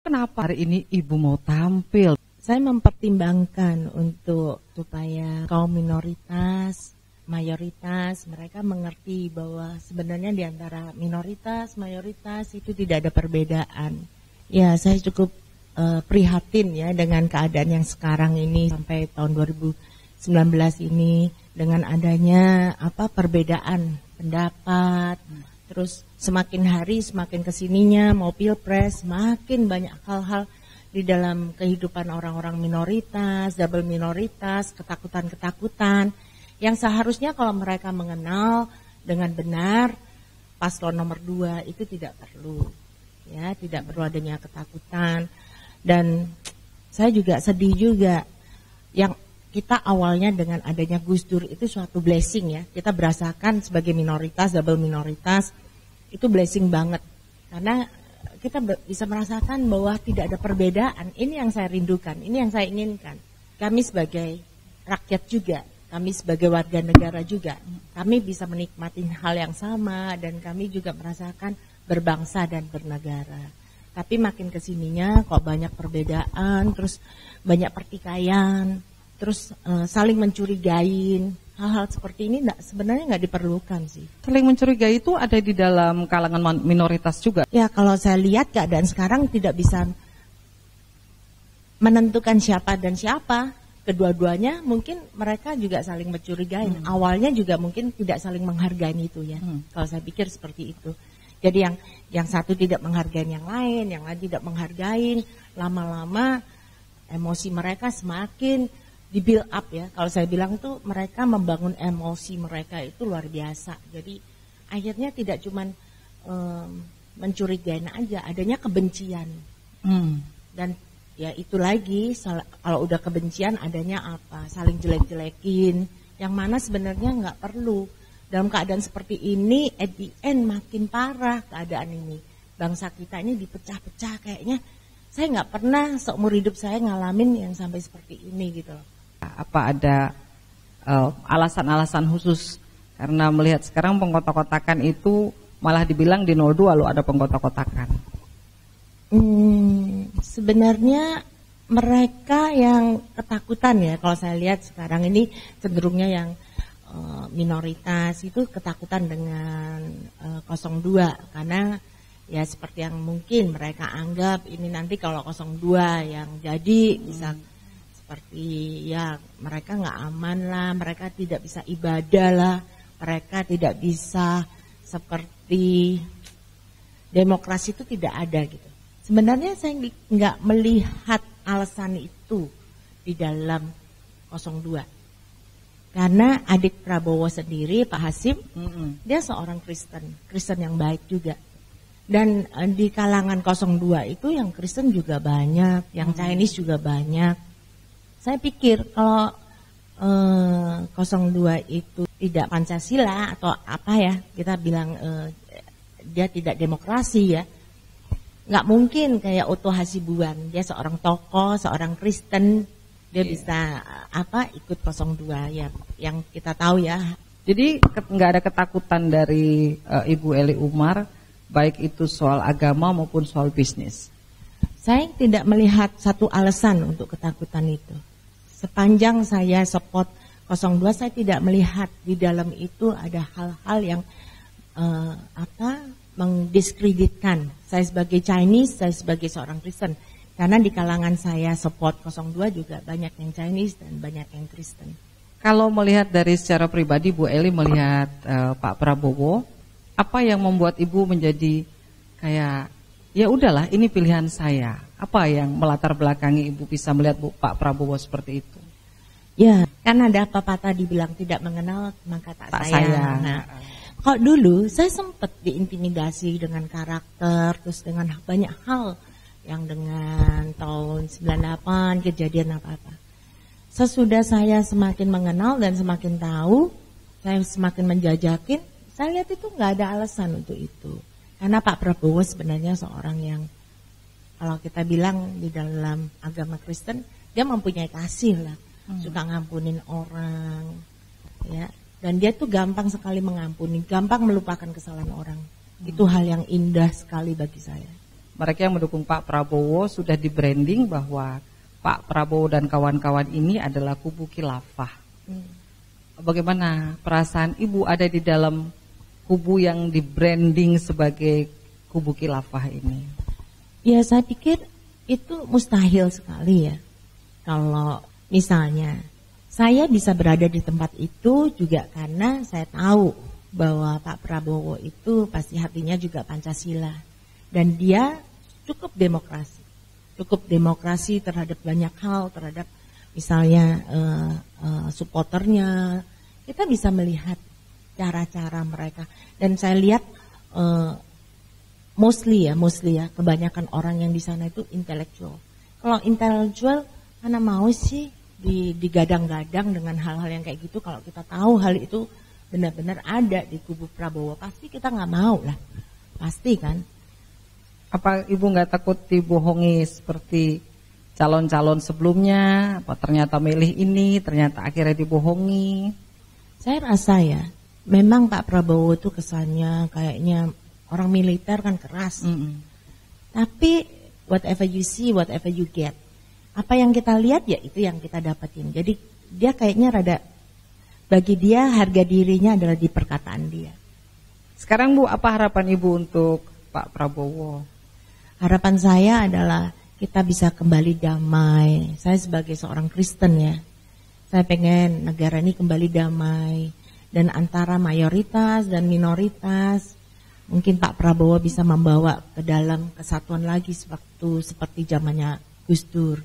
kenapa hari ini Ibu mau tampil? Saya mempertimbangkan untuk supaya kaum minoritas, mayoritas, mereka mengerti bahwa sebenarnya di antara minoritas, mayoritas itu tidak ada perbedaan. Ya, saya cukup prihatin ya dengan keadaan yang sekarang ini sampai tahun 2019 ini dengan adanya perbedaan pendapat. Terus semakin hari semakin kesininya mau pilpres semakin banyak hal-hal di dalam kehidupan orang-orang minoritas, double minoritas, ketakutan-ketakutan yang seharusnya kalau mereka mengenal dengan benar paslon nomor 2 itu tidak perlu. Ya, tidak perlu adanya ketakutan. Dan saya juga sedih juga yang kita awalnya dengan adanya Gus Dur itu suatu blessing ya. Kita berasakan sebagai minoritas, double minoritas itu blessing banget. Karena kita bisa merasakan bahwa tidak ada perbedaan. Ini yang saya rindukan, ini yang saya inginkan. Kami sebagai rakyat juga, kami sebagai warga negara juga, kami bisa menikmati hal yang sama dan kami juga merasakan berbangsa dan bernegara. Tapi makin kesininya kok banyak perbedaan, terus banyak pertikaian, terus saling mencurigain. Hal-hal seperti ini sebenarnya nggak diperlukan sih. Saling mencurigai itu ada di dalam kalangan minoritas juga? Ya, kalau saya lihat keadaan sekarang tidak bisa menentukan siapa dan siapa. Kedua-duanya mungkin mereka juga saling mencurigai. Awalnya juga mungkin tidak saling menghargai itu ya. Kalau saya pikir seperti itu. Jadi yang satu tidak menghargai yang lain tidak menghargai, lama-lama emosi mereka semakin di build up ya. Kalau saya bilang itu mereka membangun emosi mereka itu luar biasa. Jadi akhirnya tidak cuman mencurigai aja, adanya kebencian. Dan ya itu lagi, kalau udah kebencian adanya apa? Saling jelek-jelekin, yang mana sebenarnya nggak perlu. Dalam keadaan seperti ini, at the end makin parah keadaan ini. Bangsa kita ini dipecah-pecah kayaknya. Saya nggak pernah seumur hidup saya ngalamin yang sampai seperti ini gitu loh. Apa ada alasan-alasan khusus? Karena melihat sekarang pengkotak-kotakan itu malah dibilang di 02 lo ada pengkotak-kotakan. Sebenarnya mereka yang ketakutan ya, kalau saya lihat sekarang ini cenderungnya yang minoritas itu ketakutan dengan 02 karena ya seperti yang mungkin mereka anggap ini nanti kalau 02 yang jadi bisa seperti ya mereka nggak aman lah, mereka tidak bisa ibadah lah, mereka tidak bisa seperti demokrasi itu tidak ada gitu. Sebenarnya saya nggak melihat alasan itu di dalam 02. Karena adik Prabowo sendiri, Pak Hasim, dia seorang Kristen yang baik juga. Dan di kalangan 02 itu yang Kristen juga banyak, yang Chinese juga banyak. Saya pikir kalau 02 itu tidak Pancasila atau apa ya, kita bilang dia tidak demokrasi ya. Nggak mungkin kayak Otto Hasibuan, dia seorang tokoh, seorang Kristen. Dia bisa ikut 02 ya, yang kita tahu ya. Jadi nggak ada ketakutan dari Ibu Eli Umar, baik itu soal agama maupun soal bisnis. Saya tidak melihat satu alasan untuk ketakutan itu. Sepanjang saya support 02, saya tidak melihat di dalam itu ada hal-hal yang mendiskreditkan saya sebagai Chinese, saya sebagai seorang Kristen. Karena di kalangan saya support 02 juga banyak yang Chinese dan banyak yang Kristen. Kalau melihat dari secara pribadi, Bu Eli melihat Pak Prabowo, apa yang membuat Ibu menjadi kayak ya udahlah ini pilihan saya? Apa yang melatar belakangi Ibu bisa melihat Pak Prabowo seperti itu? Ya, kan ada pepatah dibilang tidak mengenal maka tak sayang. Nah, kalau dulu saya sempat diintimidasi dengan karakter, terus dengan banyak hal yang dengan tahun 98 kejadian apa-apa. Sesudah saya semakin mengenal dan semakin tahu, saya semakin menjajakin, saya lihat itu nggak ada alasan untuk itu. Karena Pak Prabowo sebenarnya seorang yang kalau kita bilang di dalam agama Kristen, dia mempunyai kasih lah, suka ngampunin orang, ya. Dan dia tuh gampang sekali mengampuni, gampang melupakan kesalahan orang. Itu hal yang indah sekali bagi saya. mereka yang mendukung Pak Prabowo sudah di branding bahwa Pak Prabowo dan kawan-kawan ini adalah kubu khilafah. Bagaimana perasaan Ibu ada di dalam kubu yang di branding sebagai kubu khilafah ini? Ya, saya pikir itu mustahil sekali ya. Kalau misalnya saya bisa berada di tempat itu juga karena saya tahu bahwa Pak Prabowo itu pasti hatinya juga Pancasila. Dan dia cukup demokrasi terhadap banyak hal, terhadap misalnya supporternya. Kita bisa melihat cara-cara mereka. Dan saya lihat mostly ya, kebanyakan orang yang di sana itu intelektual. Kalau intelektual, mana mau sih digadang-gadang dengan hal-hal yang kayak gitu. Kalau kita tahu hal itu benar-benar ada di kubu Prabowo, pasti kita nggak mau lah, pasti kan. Apa Ibu nggak takut dibohongi seperti calon-calon sebelumnya? Apa ternyata milih ini, ternyata akhirnya dibohongi? Saya rasa ya, memang Pak Prabowo itu kesannya kayaknya orang militer kan keras. Tapi whatever you see, whatever you get. Apa yang kita lihat ya itu yang kita dapetin. Jadi dia kayaknya bagi dia harga dirinya adalah di perkataan dia. Sekarang Bu, apa harapan Ibu untuk Pak Prabowo? Harapan saya adalah kita bisa kembali damai. Saya sebagai seorang Kristen ya, saya pengen negara ini kembali damai. Dan antara mayoritas dan minoritas, mungkin Pak Prabowo bisa membawa ke dalam kesatuan lagi seperti zamannya Gus Dur.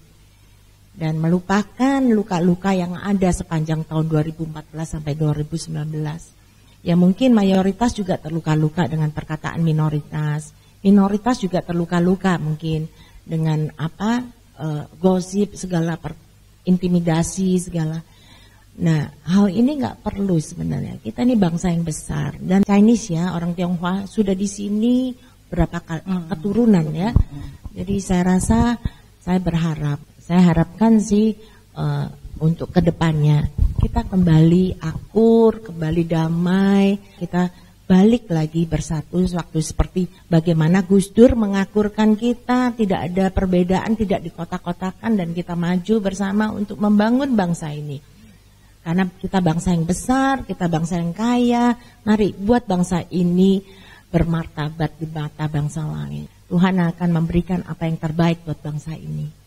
Dan melupakan luka-luka yang ada sepanjang tahun 2014 sampai 2019. Ya mungkin mayoritas juga terluka-luka dengan perkataan minoritas. Minoritas juga terluka-luka mungkin dengan gosip segala, intimidasi segala. Nah, hal ini nggak perlu sebenarnya. Kita ini bangsa yang besar dan Chinese ya, orang Tionghoa sudah di sini berapa keturunan ya. Jadi saya rasa, saya harapkan sih untuk kedepannya kita kembali akur, kembali damai, kita balik lagi bersatu waktu seperti bagaimana Gus Dur mengakurkan kita, tidak ada perbedaan, tidak dikotak-kotakan dan kita maju bersama untuk membangun bangsa ini. Karena kita bangsa yang besar, kita bangsa yang kaya, mari buat bangsa ini bermartabat di mata bangsa lain. Tuhan akan memberikan apa yang terbaik buat bangsa ini.